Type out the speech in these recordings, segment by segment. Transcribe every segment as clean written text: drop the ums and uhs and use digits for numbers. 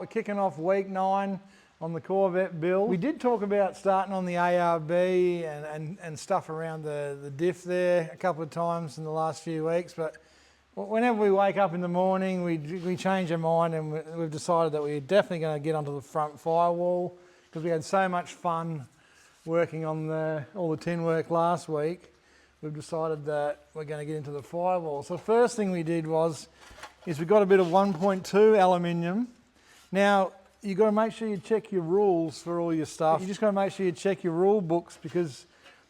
kicking off week 9 on the Corvette build. We did talk about starting on the ARB and stuff around the diff there a couple of times in the last few weeks, but whenever we wake up in the morning, we change our mind, and we've decided that we're definitely going to get onto the front firewall because we had so much fun working on all the tin work last week. We've decided that we're going to get into the firewall. So the first thing we did is we got a bit of 1.2 aluminium. Now, you've got to make sure you check your rules for all your stuff. You just got to make sure you check your rule books, because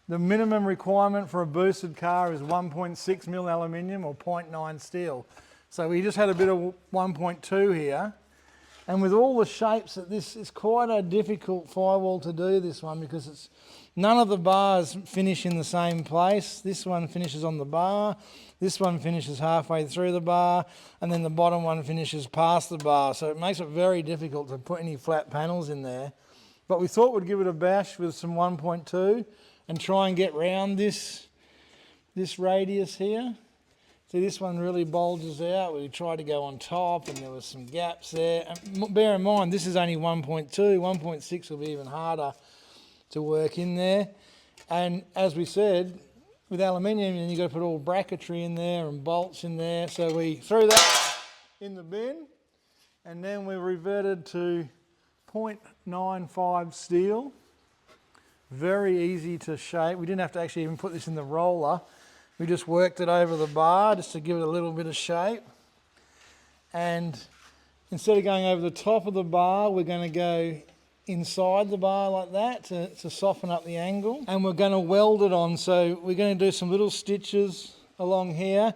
the minimum requirement for a boosted car is 1.6 mil aluminium or 0.9 steel. So we just had a bit of 1.2 here. And with all the shapes, this is quite a difficult firewall to do, this one, because none of the bars finish in the same place. This one finishes on the bar, this one finishes halfway through the bar, and then the bottom one finishes past the bar. So it makes it very difficult to put any flat panels in there. But we thought we'd give it a bash with some 1.2 and try and get round this radius here. See, this one really bulges out. We tried to go on top and there was some gaps there. And bear in mind, this is only 1.2. 1.6 will be even harder to work in there. And as we said, with aluminium, you've got to put all bracketry in there and bolts in there. So we threw that in the bin, and then we reverted to 0.95 steel. Very easy to shape. We didn't have to actually even put this in the roller. We just worked it over the bar just to give it a little bit of shape. And instead of going over the top of the bar, we're going to go inside the bar like that to soften up the angle. And we're going to weld it on. So we're going to do some little stitches along here.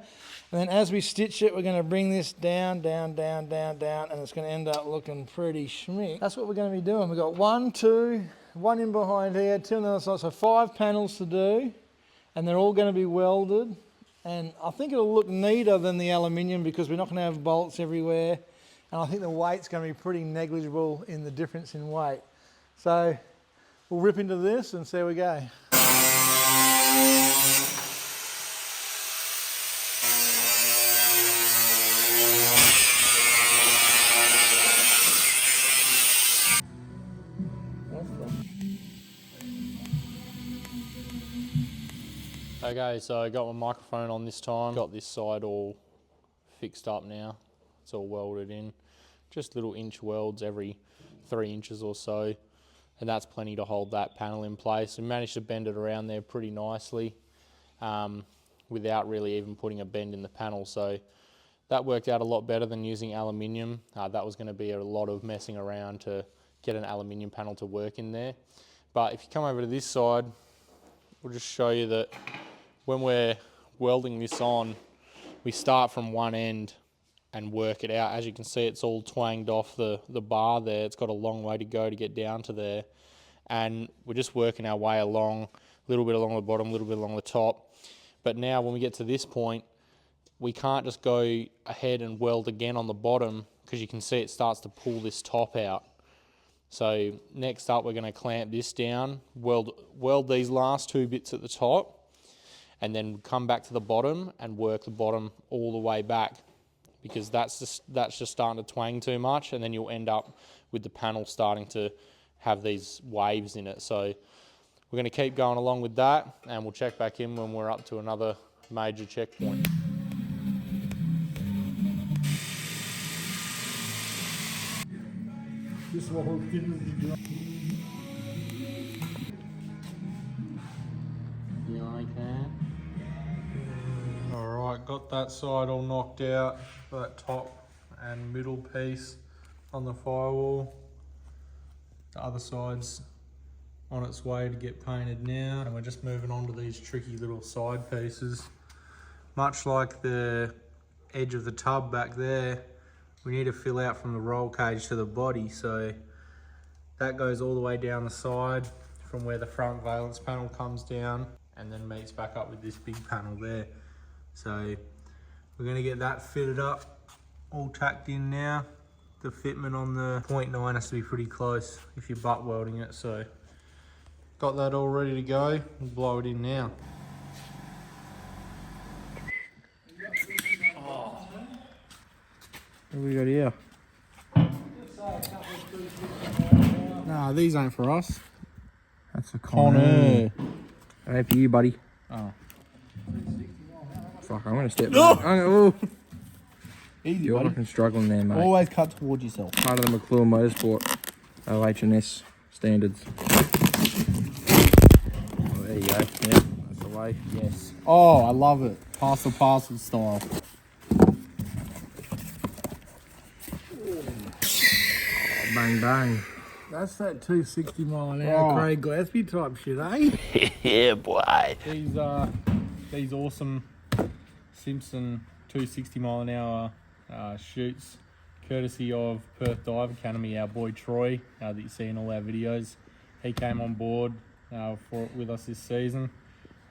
And then as we stitch it, we're going to bring this down, down, down, down, down, and it's going to end up looking pretty schmick. That's what we're going to be doing. We've got 1, 2, 1 in behind here, 2 on the other side. So 5 panels to do. And they're all going to be welded, and I think it'll look neater than the aluminium because we're not going to have bolts everywhere, and I think the weight's going to be pretty negligible in the difference in weight. So we'll rip into this and see how we go. Okay, so I got my microphone on this time. Got this side all fixed up now. It's all welded in. Just little inch welds every 3 inches or so. And that's plenty to hold that panel in place. We managed to bend it around there pretty nicely without really even putting a bend in the panel. So that worked out a lot better than using aluminium. That was going to be a lot of messing around to get an aluminium panel to work in there. But if you come over to this side, we'll just show you that when we're welding this on, we start from one end and work it out. As you can see, it's all twanged off the bar there. It's got a long way to go to get down to there. And we're just working our way along, a little bit along the bottom, a little bit along the top. But now when we get to this point, we can't just go ahead and weld again on the bottom, because you can see it starts to pull this top out. So next up, we're going to clamp this down, weld these last 2 bits at the top, and then come back to the bottom and work the bottom all the way back, because that's just starting to twang too much, and then you'll end up with the panel starting to have these waves in it. So we're going to keep going along with that, and we'll check back in when we're up to another major checkpoint. This whole thing is dry. You like that? Alright, got that side all knocked out, that top and middle piece on the firewall. The other side's on its way to get painted now, and we're just moving on to these tricky little side pieces. Much like the edge of the tub back there, we need to fill out from the roll cage to the body, so that goes all the way down the side from where the front valence panel comes down and then meets back up with this big panel there. So we're going to get that fitted up, all tacked in now. The fitment on the 0.9 has to be pretty close if you're butt welding it, so got that all ready to go. We'll blow it in now. What do we got here? So Nah, these ain't for us. That's for Connor. Hey, for you, buddy. Oh. Fuck, I'm gonna step back. Oh, Easy, you're buddy. fucking struggling there, mate. Always cut towards yourself. Part of the McClure Motorsport OH&S standards. Oh, there you go. Yeah, that's the way. Yes. Oh, I love it. Parcel style. Oh, bang, bang. That's that 260 mile an hour Craig Gillespie type shit, eh? Yeah, boy. These awesome Simpson 260 mile an hour shoots, courtesy of Perth Dive Academy, our boy Troy, that you see in all our videos. He came on board with us this season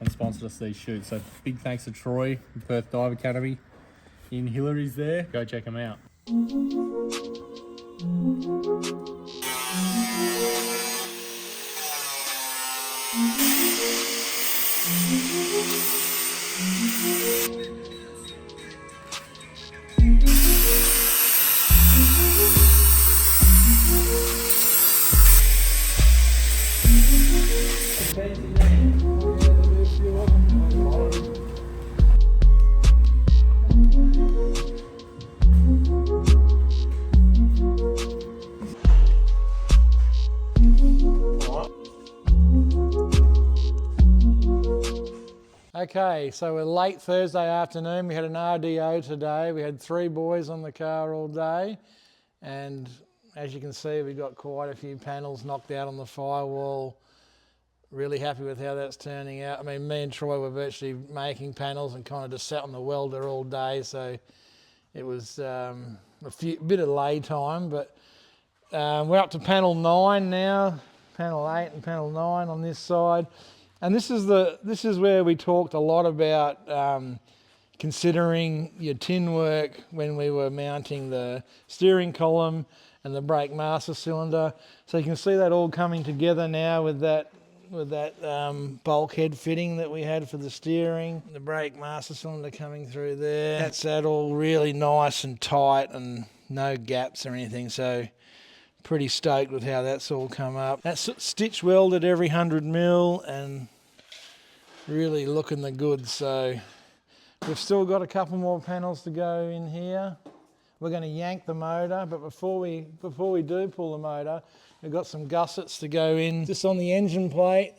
and sponsored us these shoots. So big thanks to Troy, Perth Dive Academy in Hillary's there. Go check them out. Okay, so we're late Thursday afternoon. We had an RDO today. We had 3 boys on the car all day. And as you can see, we got quite a few panels knocked out on the Firewall. Really happy with how that's turning out. I mean, me and Troy were virtually making panels and kind of just sat on the welder all day. So it was a bit of lay time, but we're up to panel 9 now, panel 8 and panel 9 on this side. And this is where we talked a lot about considering your tin work when we were mounting the steering column and the brake master cylinder. So you can see that all coming together now with that bulkhead fitting that we had for the steering, the brake master cylinder coming through there. That's that all really nice and tight and no gaps or anything. So pretty stoked with how that's all come up. That's stitch welded every 100 mil and really looking the goods. So we've still got a couple more panels to go in here. We're going to yank the motor, but before we do pull the motor, we've got some gussets to go in just on the engine plate.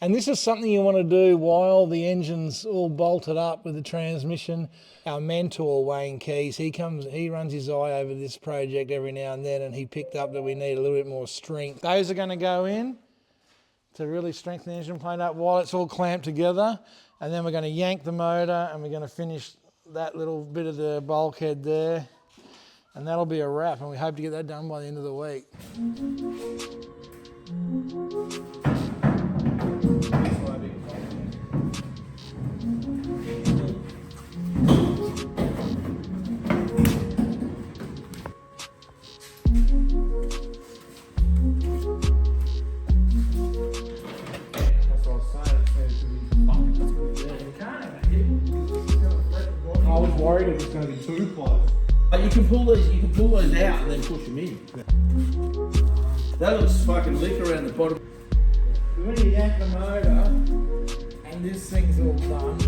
And this is something you want to do while the engine's all bolted up with the transmission. Our mentor, Wayne Keys, he runs his eye over this project every now and then, and he picked up that we need a little bit more strength. Those are going to go in to really strengthen the engine plate up while it's all clamped together. And then we're going to yank the motor and we're going to finish that little bit of the bulkhead there. And that'll be a wrap, and we hope to get that done by the end of the week. I was worried it was going to be too close. But you can pull those out and then push them in. That looks fucking leak around the bottom. When you yank the motor, and this thing's all done,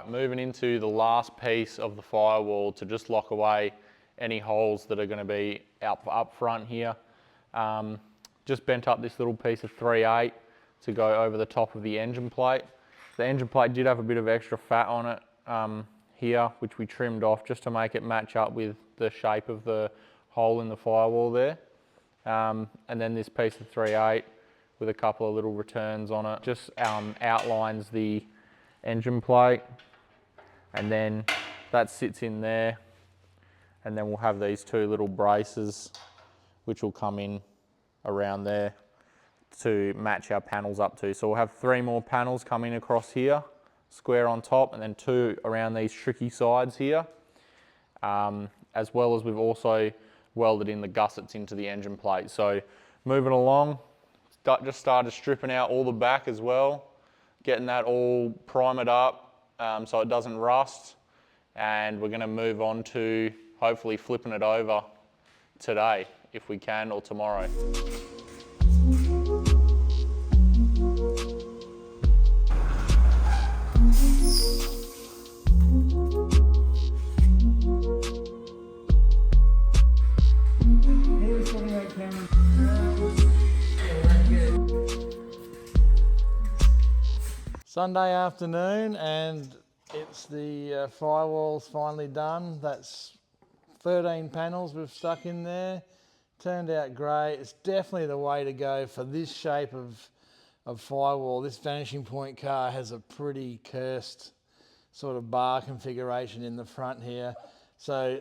Moving into the last piece of the Firewall to just lock away any holes that are going to be up front here. Just bent up this little piece of 3/8 to go over the top of the engine plate. The engine plate did have a bit of extra fat on it here, which we trimmed off just to make it match up with the shape of the hole in the firewall there. And then this piece of 3/8 with a couple of little returns on it just outlines the engine plate, and then that sits in there, and then we'll have these two little braces which will come in around there to match our panels up to. So we'll have 3 more panels coming across here, square on top, and then 2 around these tricky sides here, as well as we've also welded in the gussets into the engine plate. So moving along, just started stripping out all the back as well, getting that all primered up so it doesn't rust, and we're going to move on to hopefully flipping it over today if we can, or tomorrow. Sunday afternoon, and it's the firewall's finally done. That's 13 panels we've stuck in there. Turned out great. It's definitely the way to go for this shape of firewall. This Vanishing Point car has a pretty cursed sort of bar configuration in the front here. So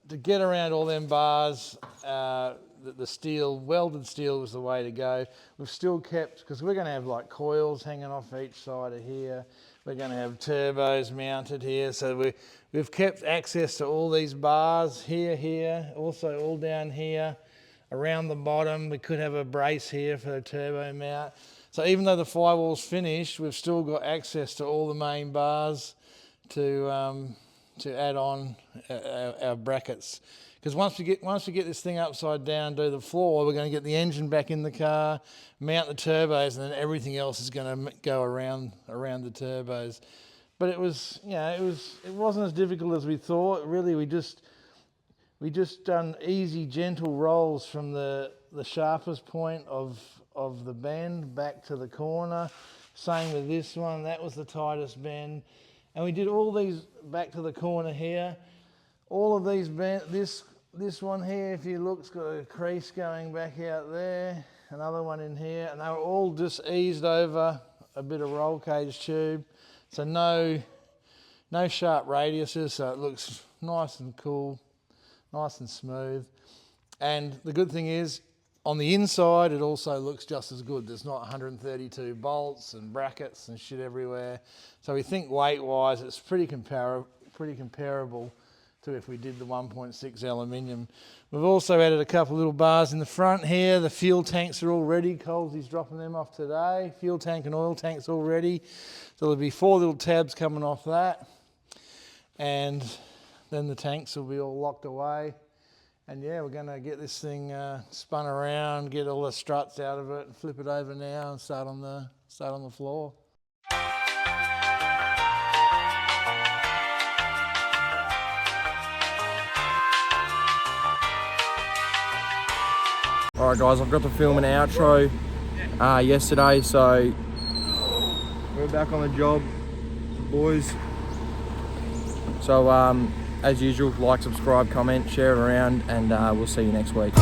to get around all them bars, the steel, welded steel was the way to go. We've still kept, because we're going to have like coils hanging off each side of here. We're going to have turbos mounted here. So we've kept access to all these bars here, also all down here. Around the bottom, we could have a brace here for a turbo mount. So even though the firewall's finished, we've still got access to all the main bars to add on our brackets. Because once we get this thing upside down, do the floor, we're going to get the engine back in the car, mount the turbos, and then everything else is going to go around the turbos. But it was, you know, it wasn't as difficult as we thought. Really, we just done easy, gentle rolls from the sharpest point of the bend back to the corner. Same with this one, that was the tightest bend. And we did all these back to the corner here. All of these bend, this one here, if you look, it's got a crease going back out there, another one in here, and they were all just eased over a bit of roll cage tube. So no sharp radiuses, so it looks nice and cool, nice and smooth. And the good thing is, on the inside, it also looks just as good. There's not 132 bolts and brackets and shit everywhere. So we think weight-wise, it's pretty comparable to if we did the 1.6 aluminium. We've also added a couple little bars in the front here. The fuel tanks are all ready. Coles's dropping them off today. Fuel tank and oil tanks all ready. So there'll be 4 little tabs coming off that. And then the tanks will be all locked away. And yeah, we're going to get this thing spun around, get all the struts out of it, and flip it over now and start on the floor. Alright guys, I've got to film an outro yesterday, so we're back on the job, boys. So as usual, like, subscribe, comment, share it around, and we'll see you next week.